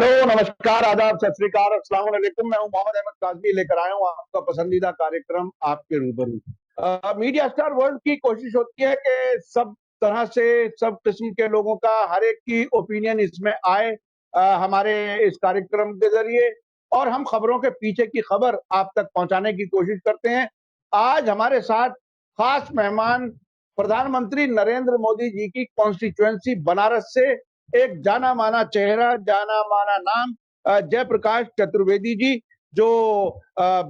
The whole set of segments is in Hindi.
हेलो, नमस्कार, आदाब, सत श्री अकाल, अस्सलाम वालेकुम। मैं हूं मोहम्मद अहमद काजमी, लेकर आया हूं आपका पसंदीदा कार्यक्रम आपके रूबरू। मीडिया स्टार वर्ल्ड की कोशिश होती है कि सब तरह से सब किस्म के लोगों का हर एक की ओपिनियन इसमें आए हमारे इस कार्यक्रम के जरिए, और हम खबरों के पीछे की खबर आप तक पहुंचाने की कोशिश करते हैं। आज हमारे साथ खास मेहमान प्रधानमंत्री नरेंद्र मोदी जी की कॉन्स्टिट्युएंसी बनारस से एक जाना माना चेहरा, जाना माना नाम, जयप्रकाश चतुर्वेदी जी, जो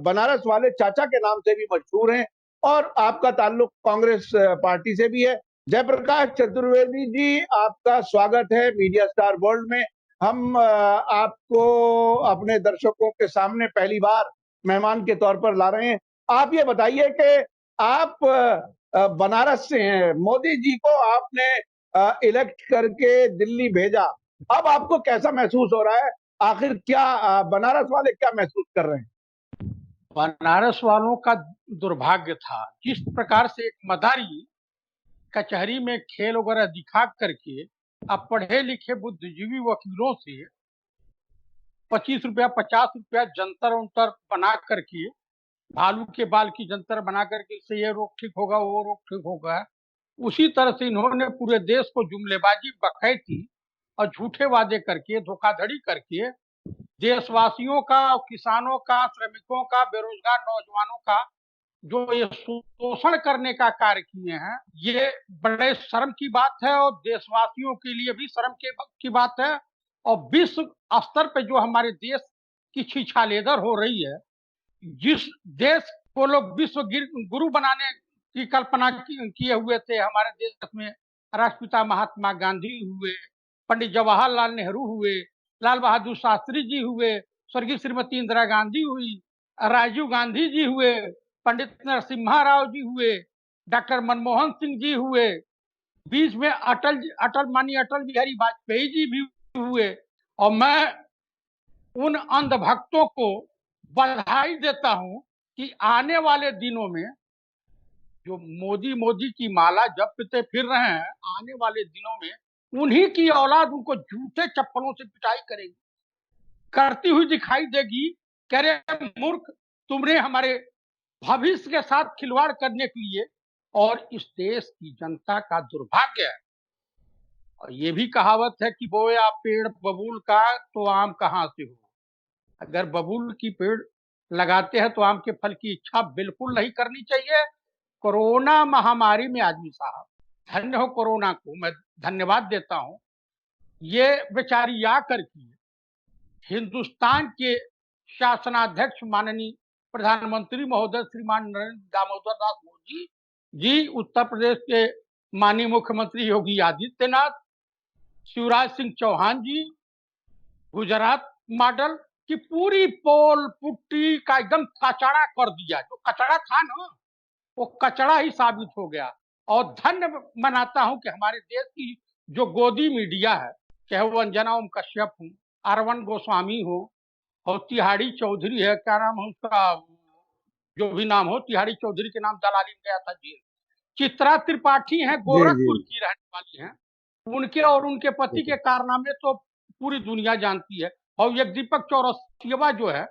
बनारस वाले चाचा के नाम से भी मशहूर हैं, और आपका ताल्लुक कांग्रेस पार्टी से भी है। जयप्रकाश चतुर्वेदी जी, आपका स्वागत है मीडिया स्टार वर्ल्ड में। हम आपको अपने दर्शकों के सामने पहली बार मेहमान के तौर पर ला रहे हैं। आप ये बताइए कि आप बनारस से हैं, मोदी जी को आपने इलेक्ट करके दिल्ली भेजा, अब आपको कैसा महसूस हो रहा है? आखिर क्या बनारस वाले क्या महसूस कर रहे हैं? बनारस वालों का दुर्भाग्य था, जिस प्रकार से एक मदारी कचहरी में खेल वगैरह दिखा करके अब पढ़े लिखे बुद्धिजीवी वकीलों से 25 रुपया 50 रुपया जंतर उंतर बना करके, भालू के बाल की जंतर बना करके इससे ये रोग ठीक होगा, वो रोग ठीक होगा, उसी तरह से इन्होंने पूरे देश को जुमलेबाजी, बखैती और झूठे वादे करके, धोखाधड़ी करके देशवासियों का, किसानों का, श्रमिकों का, बेरोजगार नौजवानों का जो ये शोषण करने का कार्य किए हैं, ये बड़े शर्म की बात है और देशवासियों के लिए भी शर्म की बात है। और विश्व स्तर पे जो हमारे देश की छिछालेदर हो रही है, जिस देश को लोग विश्व गुरु बनाने की कल्पना किए हुए थे, हमारे देश में राष्ट्रपिता महात्मा गांधी हुए, पंडित जवाहरलाल नेहरू हुए, लाल बहादुर शास्त्री जी हुए, स्वर्गीय श्रीमती इंदिरा गांधी हुई, राजीव गांधी जी हुए, पंडित नरसिम्हा राव जी हुए, डॉक्टर मनमोहन सिंह जी हुए, बीच में अटल माननीय अटल बिहारी वाजपेयी जी भी हुए। और मैं उन अंधभक्तों को बधाई देता हूं कि आने वाले दिनों में जो मोदी मोदी की माला जपते फिर रहे हैं, आने वाले दिनों में उन्हीं की औलाद उनको जूते चप्पलों से पिटाई करेगी, करती हुई दिखाई देगी। कह रहे मूर्ख, तुमने हमारे भविष्य के साथ खिलवाड़ करने के लिए। और इस देश की जनता का दुर्भाग्य है। और ये भी कहावत है कि बोया पेड़ बबूल का तो आम कहां से हो। अगर बबूल की पेड़ लगाते हैं तो आम के फल की इच्छा बिल्कुल नहीं करनी चाहिए। कोरोना महामारी में आदमी साहब, धन्य हो कोरोना को, मैं धन्यवाद देता हूं। ये बेचारी आकर की हिंदुस्तान के शासनाध्यक्ष माननीय प्रधानमंत्री महोदय श्रीमान नरेंद्र दामोदर दास मोदी जी, उत्तर प्रदेश के माननीय मुख्यमंत्री योगी आदित्यनाथ, शिवराज सिंह चौहान जी, गुजरात मॉडल की पूरी पोल पुट्टी का एकदम कचड़ा कर दिया। जो कचड़ा था ना, वो कचड़ा ही साबित हो गया। और धन्य मनाता हूं कि हमारे देश की जो गोदी मीडिया है, चाहे वो अंजना ओम कश्यप हो, अरविंद गोस्वामी हो, और तिहाड़ी चौधरी है, क्या नाम है उसका, जो भी नाम हो, तिहाड़ी चौधरी के नाम दलाली में गया था जेल, चित्रा त्रिपाठी हैं, जी जी गोरखपुर की रहने वाली हैं, उनके और उनके पति के कारनामे तो पूरी दुनिया जानती है। और ये दीपक चौरसिया जो है,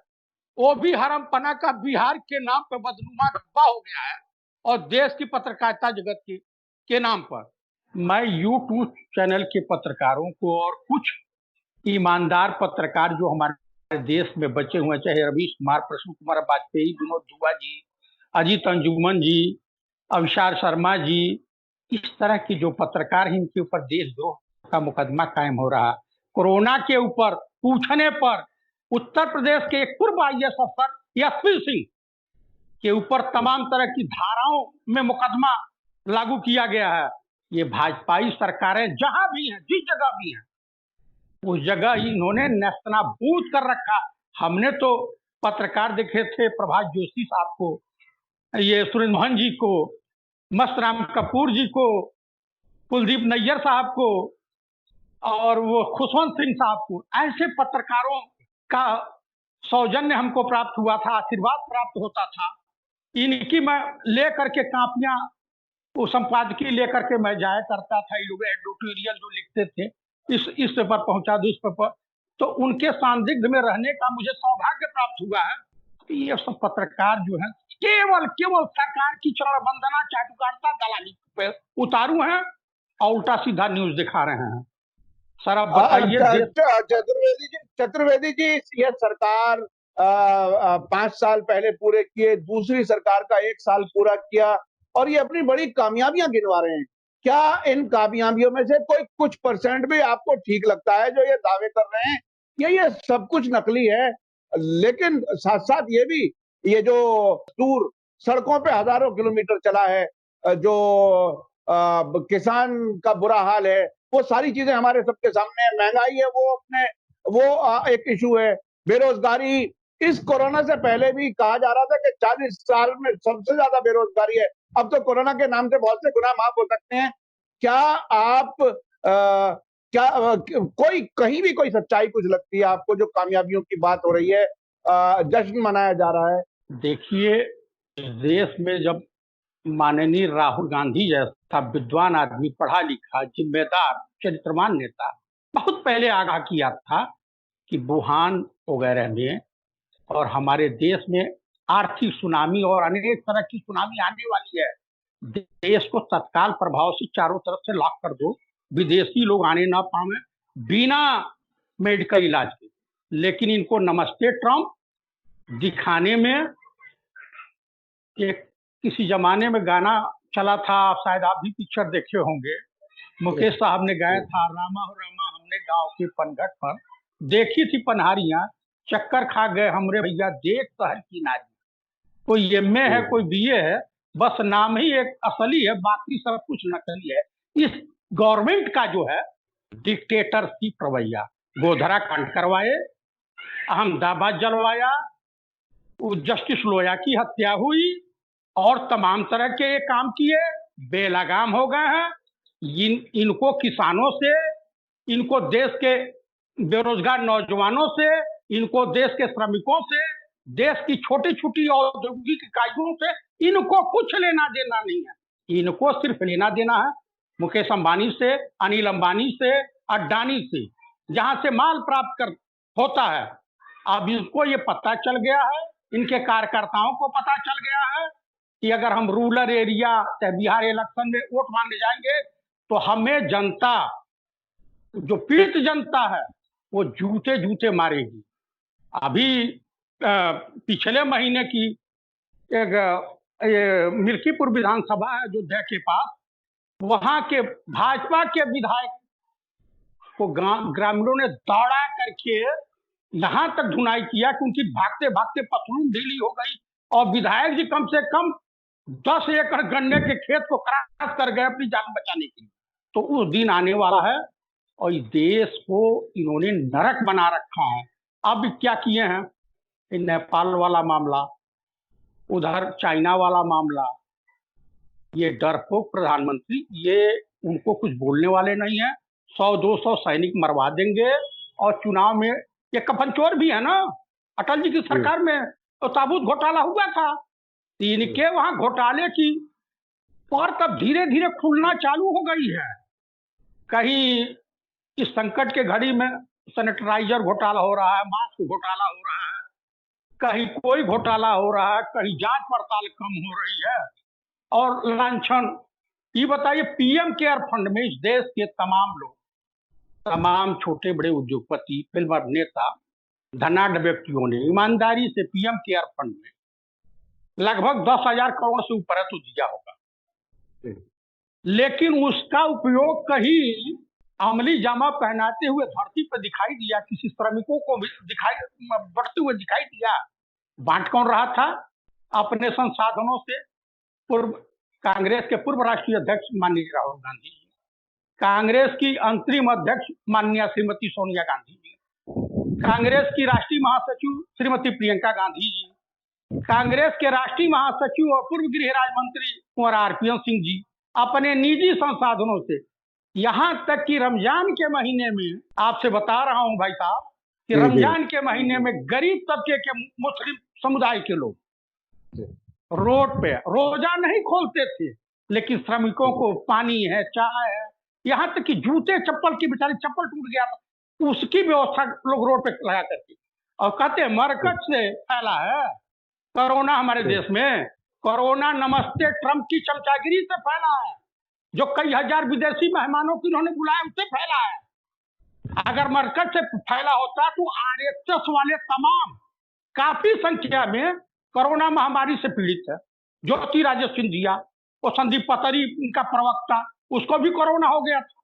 वो भी हरमपना का बिहार के नाम पर बदनुमा डब्बा हो गया है, और देश की पत्रकारिता जगत के नाम पर। मैं यूट्यूब चैनल के पत्रकारों को और कुछ ईमानदार पत्रकार जो हमारे देश में बचे हुए, चाहे रवीश कुमार, प्रसून कुमार वाजपेयी, विनोद दुआ जी, अजीत अंजुमन जी, अविशार शर्मा जी, इस तरह की जो पत्रकार हैं, इनके ऊपर देशद्रोह का मुकदमा कायम हो रहा। कोरोना के ऊपर पूछने पर उत्तर प्रदेश के एक पूर्व IAS अफसर एसपी सिंह के ऊपर तमाम तरह की धाराओं में मुकदमा लागू किया गया है। ये भाजपाई सरकारें जहां भी हैं, जिस जगह भी हैं, उस जगह इन्होंने नेस्तनाबूद कर रखा। हमने तो पत्रकार देखे थे प्रभात जोशी साहब को, ये सुरेंद्र मोहन जी को, मस्तराम कपूर जी को, कुलदीप नैयर साहब को, और वो खुशवंत सिंह साहब को, ऐसे पत्रकारों का सौजन्य हमको प्राप्त हुआ था, आशीर्वाद प्राप्त होता था। इनकी मैं लेकर के कापियां, वो संपादकीय लेकर के मैं जाया करता था। ये लोग एडिटोरियल जो लिखते थे, इस पेपर पहुंचा दो, इस पेपर तो उनके सानिध्य में रहने का मुझे सौभाग्य प्राप्त हुआ है। कि ये सब पत्रकार जो है केवल केवल सरकार की चरण वंदना, चाटुकारिता, दलाली पे उतारू हैं और उल्टा सीधा न्यूज दिखा रहे हैं। सर अब बताइए चतुर्वेदी जी, यह सरकार 5 साल पहले पूरे किए, दूसरी सरकार का 1 साल पूरा किया और ये अपनी बड़ी कामयाबियां गिनवा रहे हैं। क्या इन कामयाबियों में से कोई कुछ परसेंट भी आपको ठीक लगता है जो ये दावे कर रहे हैं ये सब कुछ नकली है? लेकिन साथ साथ ये भी, ये जो टूर सड़कों पे हजारों किलोमीटर चला है, जो किसान का बुरा हाल है, वो सारी चीजें हमारे सबके सामने है। महंगाई है वो एक इशू है। बेरोजगारी, इस कोरोना से पहले भी कहा जा रहा था कि 40 साल में सबसे ज्यादा बेरोजगारी है। अब तो कोरोना के नाम से बहुत से गुनाह माफ हो सकते हैं। क्या आप कोई कहीं भी कोई सच्चाई कुछ लगती है आपको जो कामयाबियों की बात हो रही है, जश्न मनाया जा रहा है? देखिए, देश में जब माननीय राहुल गांधी जैसा विद्वान आदमी, पढ़ा लिखा, जिम्मेदार, चरित्रवान नेता बहुत पहले आगाह किया था कि वुहान वगैरह में और हमारे देश में आर्थिक सुनामी और अनेक तरह की सुनामी आने वाली है, देश को तत्काल प्रभाव से चारों तरफ से लॉक कर दो, विदेशी लोग आने ना पाए बिना मेडिकल इलाज के। लेकिन इनको नमस्ते ट्रम्प दिखाने में, एक किसी जमाने में गाना चला था, शायद आप भी पिक्चर देखे होंगे, मुकेश साहब ने गाया था, रामा हो रामा हमने गांव के पनघट पर देखी थी पनहारियां, चक्कर खा गए हमरे भैया देख शहर की नारी। कोई एमए है, कोई बीए है, बस नाम ही एक असली है, बाकी सब कुछ नकली है। इस गवर्नमेंट का जो है डिक्टेटरशिप रवैया, गोधरा कांड करवाए, अहमदाबाद जलवाया, जस्टिस लोया की हत्या हुई और तमाम तरह के ये काम किए, बेलगाम हो गए हैं। इनको किसानों से, इनको देश के बेरोजगार नौजवानों से, इनको देश के श्रमिकों से, देश की छोटी छोटी औद्योगिक इकाइयों से इनको कुछ लेना देना नहीं है। इनको सिर्फ लेना देना है मुकेश अंबानी से, अनिल अंबानी से, अडानी से, जहां से माल प्राप्त कर होता है। अब इनको ये पता चल गया है, इनके कार्यकर्ताओं को पता चल गया है कि अगर हम रूरल एरिया चाहे बिहार इलेक्शन में वोट मांगने जाएंगे तो हमें जनता, जो पीड़ित जनता है, वो जूते जूते मारेगी। अभी पिछले महीने की एक मिल्कीपुर विधानसभा है अयोध्या के पास, वहां के भाजपा के विधायक को ग्रामीणों ने दौड़ा करके यहां तक धुनाई किया कि उनकी भागते भागते पतलून ढीली हो गई और विधायक जी कम से कम 10 एकड़ गन्ने के खेत को क्रॉस कर गए अपनी जान बचाने के लिए। तो उस दिन आने वाला है और इस देश को इन्होंने नरक बना रखा है। अब क्या किए हैं, नेपाल वाला मामला, उधर चाइना वाला मामला, ये डरपोक प्रधानमंत्री, ये उनको कुछ बोलने वाले नहीं है। 100-200 सैनिक मरवा देंगे और चुनाव में ये कफन चोर भी है ना, अटल जी की सरकार में तो ताबूत घोटाला हुआ था, इनके वहां घोटाले की पर तब धीरे धीरे खुलना चालू हो गई है। कहीं इस संकट के घड़ी में सैनिटाइजर घोटाला हो रहा है, मास्क घोटाला हो रहा है, कहीं कोई घोटाला हो रहा है, कहीं जांच पड़ताल कम हो रही है और लांछन। ये बताइए, पीएम केयर फंड में इस देश के तमाम लोग, तमाम छोटे बड़े उद्योगपति, फिल्म अभिनेता, धनाढ़ व्यक्तियों ने ईमानदारी से पीएम केयर फंड में लगभग 10,000 करोड़ से ऊपर है तो दिया होगा, लेकिन उसका उपयोग कहीं अमली जामा पहनाते हुए धरती पर दिखाई दिया, किसी श्रमिकों को भी दिखाई बढ़ते हुए दिखाई दिया? बांट कौन रहा था अपने संसाधनों से? पूर्व कांग्रेस के पूर्व राष्ट्रीय अध्यक्ष माननीय राहुल गांधी जी, कांग्रेस की अंतरिम अध्यक्ष माननीय श्रीमती सोनिया गांधी जी, कांग्रेस की राष्ट्रीय महासचिव श्रीमती प्रियंका गांधी जी, कांग्रेस के राष्ट्रीय महासचिव और पूर्व गृह राज्य मंत्री कुंवर आरपीएन सिंह जी अपने निजी संसाधनों से, यहां तक कि रमजान के महीने में, आपसे बता रहा हूं भाई साहब कि रमजान के महीने में गरीब तबके के मुस्लिम समुदाय के लोग रोड पे रोजा नहीं खोलते थे, लेकिन श्रमिकों को पानी है, चाय है, यहां तक कि जूते चप्पल की, बेचारी चप्पल टूट गया था, उसकी व्यवस्था लोग रोड पे लगा करके, और कहते हैं मरकज से फैला है कोरोना हमारे देश में। कोरोना नमस्ते ट्रंप की चमचागिरी से फैला है, जो कई हजार विदेशी मेहमानों को इन्होंने बुलाया उससे फैला है। अगर मरकज से फैला होता तो आरएसएस वाले तमाम काफी संख्या में कोरोना महामारी से पीड़ित है। ज्योतिरादित्य सिंधिया, वो संदीप पतरी उनका प्रवक्ता, उसको भी कोरोना हो गया था।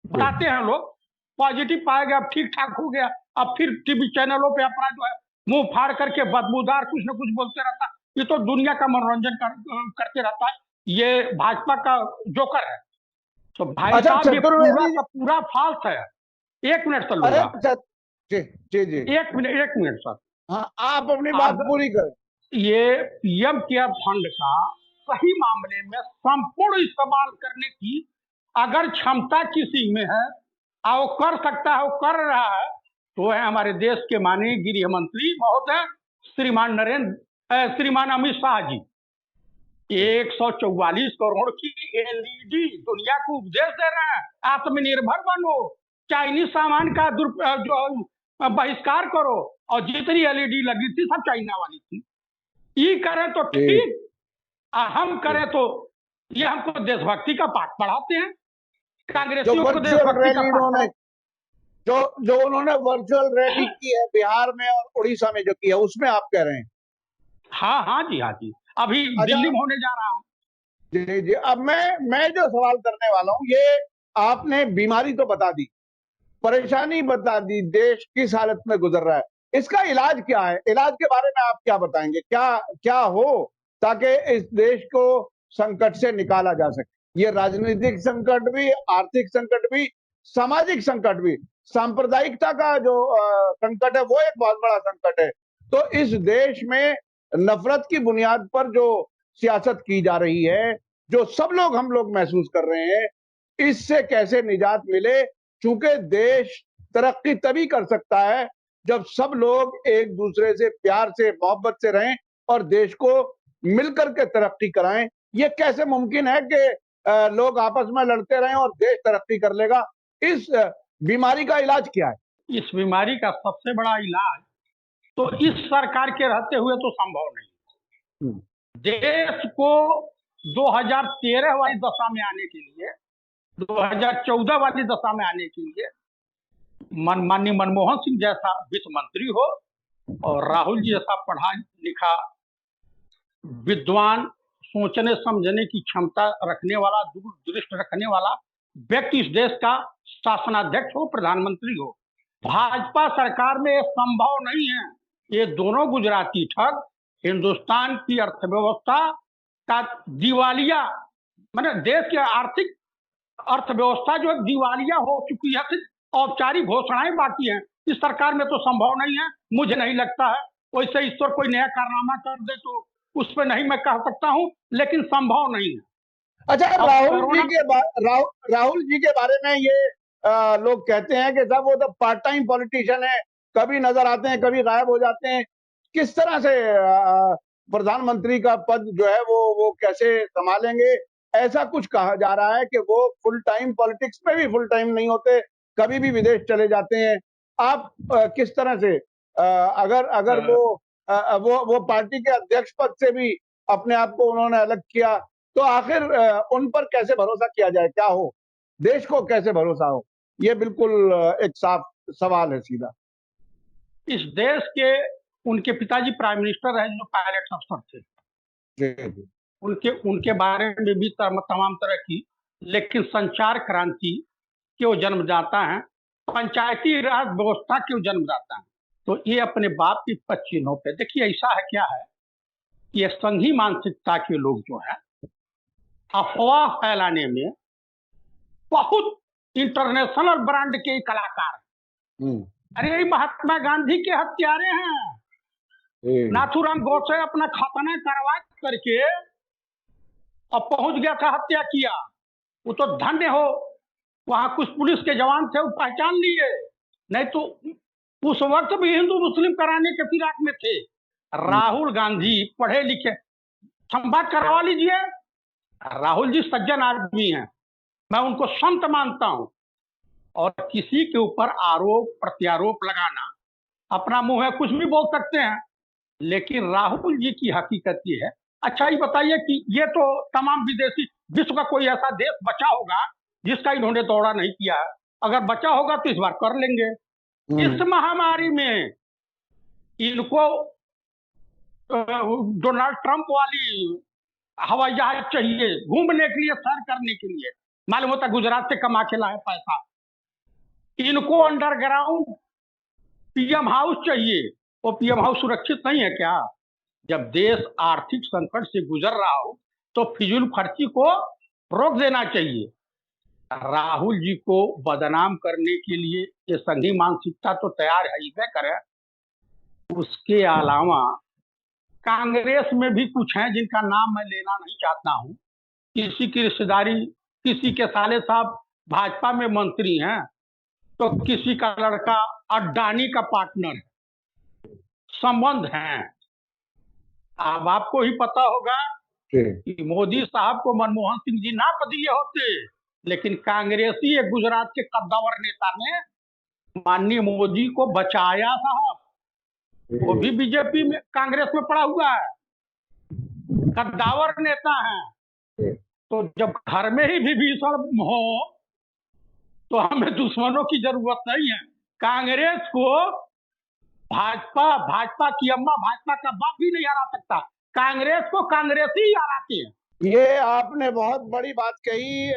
बताते हैं लोग पॉजिटिव पाया गया, अब ठीक ठाक हो गया। अब फिर टीवी चैनलों पे अपना जो है मुंह फाड़ करके बदबूदार कुछ न कुछ बोलते रहता है। ये तो दुनिया का मनोरंजन करते रहता है। ये भाजपा का जोकर है। तो भाई अच्छा साहब ये पूरा चतुर्वेदी, का पूरा फाल्स है। एक मिनट सर अरे लूंगा, जी जी जी, एक मिनट सर। हाँ आप अपनी बात अगर पूरी करें। ये पीएम केयर फंड का सही मामले में संपूर्ण इस्तेमाल करने की अगर क्षमता किसी में है और वो कर सकता है, वो कर रहा है, तो है हमारे देश के माननीय गृह मंत्री महोदय श्रीमान अमित शाह जी। 144 करोड़ की एलईडी दुनिया को उपदेश दे रहे हैं, आत्मनिर्भर बनो, चाइनीज सामान का जो बहिष्कार करो, और जितनी एलईडी लगी थी सब चाइना वाली थी। ये करें तो ठीक, हम करें तो ये हमको देशभक्ति का पाठ पढ़ाते हैं। जो कांग्रेसियों को वर्चुअल देशभक्ति का रैली पाठ उन्होंने, जो उन्होंने वर्चुअल रैली पढ़ाते की है बिहार में और उड़ीसा में जो की है, उसमें आप कह रहे हैं? हाँ हाँ जी, हाँ जी, अभी अच्छा दिल्ली में होने जा रहा है। जी जी, अब मैं जो सवाल करने वाला हूँ, ये आपने बीमारी तो बता दी, परेशानी बता दी, देश किस हालत में गुजर रहा है, इसका इलाज क्या है? इलाज के बारे में आप क्या बताएंगे? क्या क्या हो ताकि इस देश को संकट से निकाला जा सके? ये राजनीतिक संकट भी, आर्थिक संकट भी, सामाजिक संकट भी, सांप्रदायिकता का जो संकट है वो एक बहुत बड़ा संकट है। तो इस देश में नफरत की बुनियाद पर जो सियासत की जा रही है, जो सब लोग हम लोग महसूस कर रहे हैं, इससे कैसे निजात मिले? चूंकि देश तरक्की तभी कर सकता है जब सब लोग एक दूसरे से प्यार से मोहब्बत से रहें और देश को मिलकर के तरक्की कराएं। ये कैसे मुमकिन है कि लोग आपस में लड़ते रहें और देश तरक्की कर लेगा? इस बीमारी का इलाज क्या है? इस बीमारी का सबसे बड़ा इलाज तो इस सरकार के रहते हुए तो संभव नहीं। देश को 2013 वाली दशा में आने के लिए, 2014 वाली दशा में आने के लिए माननीय मनमोहन सिंह जैसा वित्त मंत्री हो और राहुल जी जैसा पढ़ा लिखा विद्वान, सोचने समझने की क्षमता रखने वाला, दूरदृष्टि रखने वाला व्यक्ति इस देश का शासनाध्यक्ष हो, प्रधानमंत्री हो। भाजपा सरकार में यह संभव नहीं है। ये दोनों गुजराती ठग हिंदुस्तान की अर्थव्यवस्था का दिवालिया, मतलब देश की आर्थिक अर्थव्यवस्था जो दिवालिया हो चुकी है, औपचारिक घोषणाएं बाकी हैं। इस सरकार में तो संभव नहीं है, मुझे नहीं लगता है। वैसे ईश्वर कोई नया कारनामा कर दे तो उस पर नहीं मैं कह सकता हूं, लेकिन संभव नहीं है। अच्छा, अब राहुल जी के बारे में ये लोग कहते हैं कि साहब वो तो पार्ट टाइम पॉलिटिशियन है, कभी नजर आते हैं कभी गायब हो जाते हैं। किस तरह से प्रधानमंत्री का पद जो है वो कैसे संभालेंगे? ऐसा कुछ कहा जा रहा है कि वो फुल टाइम पॉलिटिक्स में भी फुल टाइम नहीं होते, कभी भी विदेश चले जाते हैं। आप किस तरह से अगर अगर वो पार्टी के अध्यक्ष पद से भी अपने आप को उन्होंने अलग किया, तो आखिर उन पर कैसे भरोसा किया जाए? क्या हो, देश को कैसे भरोसा हो? ये बिल्कुल एक साफ सवाल है सीधा। इस देश के उनके पिताजी प्राइम मिनिस्टर रहे जो पायलट अफसर थे, जी जी, उनके उनके बारे में भी तमाम तरह की, लेकिन संचार क्रांति के वो जन्मदाता हैं, पंचायती राज व्यवस्था के वो जन्मदाता हैं। तो ये अपने बाप की पच्चीनों पे देखिए, ऐसा है क्या है, ये संघी मानसिकता के लोग जो है अफवाह फैलाने में बहुत इंटरनेशनल ब्रांड के कलाकार। अरे महात्मा गांधी के हत्यारे हैं। नाथूराम गोडसे अपना खतना करवा करके और पहुंच गया था, हत्या किया। वो तो धन्य हो, वहां कुछ पुलिस के जवान थे, वो पहचान लिए, नहीं तो उस वक्त भी हिंदू मुस्लिम कराने के फिराक में थे। राहुल गांधी पढ़े लिखे, संवाद करवा लीजिए। राहुल जी सज्जन आदमी हैं, मैं उनको संत मानता हूं, और किसी के ऊपर आरोप प्रत्यारोप लगाना, अपना मुंह है कुछ भी बोल सकते हैं, लेकिन राहुल जी की हकीकत ये है। अच्छा ये बताइए कि ये तो तमाम विदेशी, विश्व का कोई ऐसा देश बचा होगा जिसका इन्होंने दौरा नहीं किया है? अगर बचा होगा तो इस बार कर लेंगे। इस महामारी में इनको डोनाल्ड ट्रंप वाली हवाई जहाज चाहिए घूमने के लिए, सैर करने के लिए। मालूम होता गुजरात से कमा के लाए पैसा। इनको अंडरग्राउंड पीएम हाउस चाहिए। वो पीएम हाउस सुरक्षित नहीं है क्या? जब देश आर्थिक संकट से गुजर रहा हो तो फिजूल खर्ची को रोक देना चाहिए। राहुल जी को बदनाम करने के लिए ये संघी मानसिकता तो तैयार है ही करे। उसके अलावा कांग्रेस में भी कुछ हैं जिनका नाम मैं लेना नहीं चाहता हूं। किसी की रिश्तेदारी, किसी के साले साहब भाजपा में मंत्री हैं, तो किसी का लड़का अड्डानी का पार्टनर है, संबंध हैं। अब आपको ही पता होगा कि मोदी साहब को मनमोहन सिंह जी ना दिए होते, लेकिन कांग्रेसी एक गुजरात के कद्दावर नेता ने माननीय मोदी को बचाया साहब। वो भी बीजेपी में, कांग्रेस में पड़ा हुआ है, कद्दावर नेता है। तो जब घर में ही विभीषण हो तो हमें दुश्मनों की जरूरत नहीं है। कांग्रेस को भाजपा की अम्मा, भाजपा का बाप भी नहीं हरा सकता। कांग्रेस को कांग्रेसी ही हराती है। ये आपने बहुत बड़ी बात कही।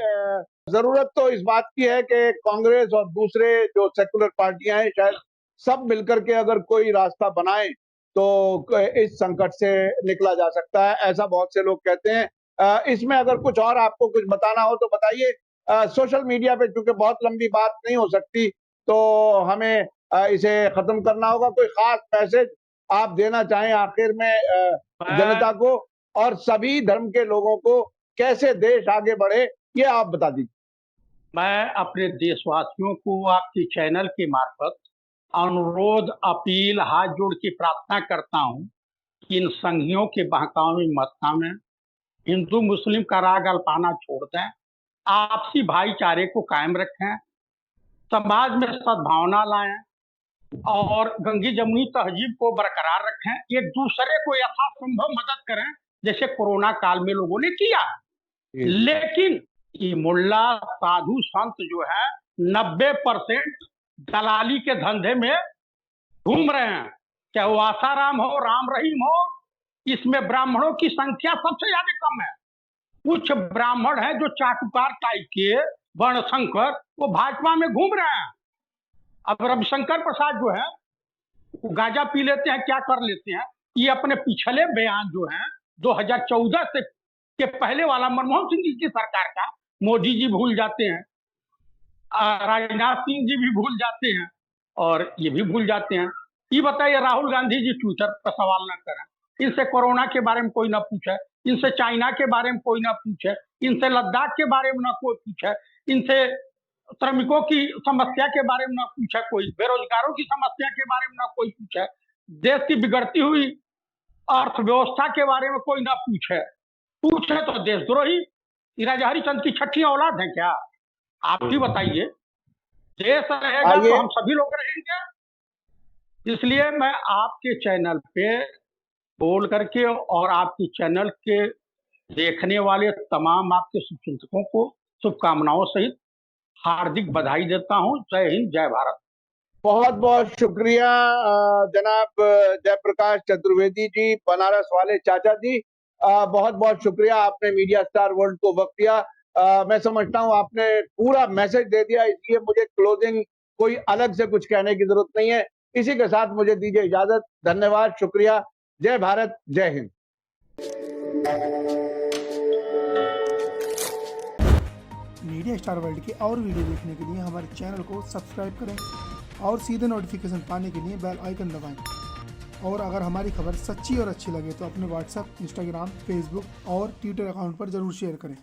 जरूरत तो इस बात की है कि कांग्रेस और दूसरे जो सेकुलर पार्टियां हैं शायद सब मिलकर के अगर कोई रास्ता बनाएं तो इस संकट से निकला जा सकता है, ऐसा बहुत से लोग कहते हैं। इसमें अगर कुछ और आपको कुछ बताना हो तो बताइए। सोशल मीडिया पे चूंकि बहुत लंबी बात नहीं हो सकती तो हमें इसे खत्म करना होगा। कोई खास मैसेज आप देना चाहें आखिर में जनता को और सभी धर्म के लोगों को, कैसे देश आगे बढ़े, ये आप बता दीजिए। मैं अपने देशवासियों को आपके चैनल के मार्फत अनुरोध, अपील, हाथ जोड़ के प्रार्थना करता हूं कि इन संघियों के बहकावे में मत आवें, हिंदू मुस्लिम का राग अल्पाना छोड़ दें, आपसी भाईचारे को कायम रखें, समाज में सद्भावना लाएं और गंगी जमुनी तहजीब को बरकरार रखें, एक दूसरे को यथासंभव मदद करें जैसे कोरोना काल में लोगों ने किया। लेकिन ये मुल्ला साधु संत जो है 90% दलाली के धंधे में घूम रहे हैं, चाहे वो आसाराम हो, राम रहीम हो। इसमें ब्राह्मणों की संख्या सबसे ज्यादा कम है। कुछ ब्राह्मण हैं जो चाटुकार टाइप के वर्णशंकर, वो भाजपा में घूम रहे हैं। अब रविशंकर प्रसाद जो है वो गांजा पी लेते हैं, क्या कर लेते हैं, ये अपने पिछले बयान जो है 2014 से के पहले वाला मनमोहन सिंह जी की सरकार का मोदी जी भूल जाते हैं, राजनाथ सिंह जी भी भूल जाते हैं और ये भी भूल जाते हैं। ये बताइए राहुल गांधी जी ट्विटर पर सवाल ना करें, इनसे कोरोना के बारे में कोई ना पूछे, इनसे चाइना के बारे में कोई ना पूछे, इनसे लद्दाख के बारे में ना कोई पूछे, इनसे श्रमिकों की समस्या के बारे में ना पूछे कोई, बेरोजगारों की समस्या के बारे में ना कोई पूछे, देश की बिगड़ती हुई अर्थव्यवस्था के बारे में कोई ना पूछे तो देशद्रोही राजा हरिचंद की छठी औलाद है क्या? आप भी बताइए। देश रहेगा तो हम सभी लोग रहेंगे। इसलिए मैं आपके चैनल पे बोल करके और आपके चैनल के देखने वाले तमाम आपके शुभचिंतकों को शुभकामनाओं सहित हार्दिक बधाई देता हूं। जय हिंद, जय भारत। बहुत बहुत शुक्रिया जनाब जयप्रकाश चतुर्वेदी जी, बनारस वाले चाचा जी। बहुत बहुत शुक्रिया, आपने मीडिया स्टार वर्ल्ड को वक्त दिया। मैं समझता हूं आपने पूरा मैसेज दे दिया, इसलिए मुझे क्लोजिंग कोई अलग से कुछ कहने की जरूरत नहीं है। इसी के साथ मुझे दीजिए इजाजत। धन्यवाद, शुक्रिया। जय भारत, जय हिंद। मीडिया स्टार वर्ल्ड के और वीडियो देखने के लिए हमारे चैनल को सब्सक्राइब करें और सीधे नोटिफिकेशन पाने के लिए बेल आइकन दबाएं। और अगर हमारी खबर सच्ची और अच्छी लगे तो अपने व्हाट्सएप, इंस्टाग्राम, फेसबुक और ट्विटर अकाउंट पर ज़रूर शेयर करें।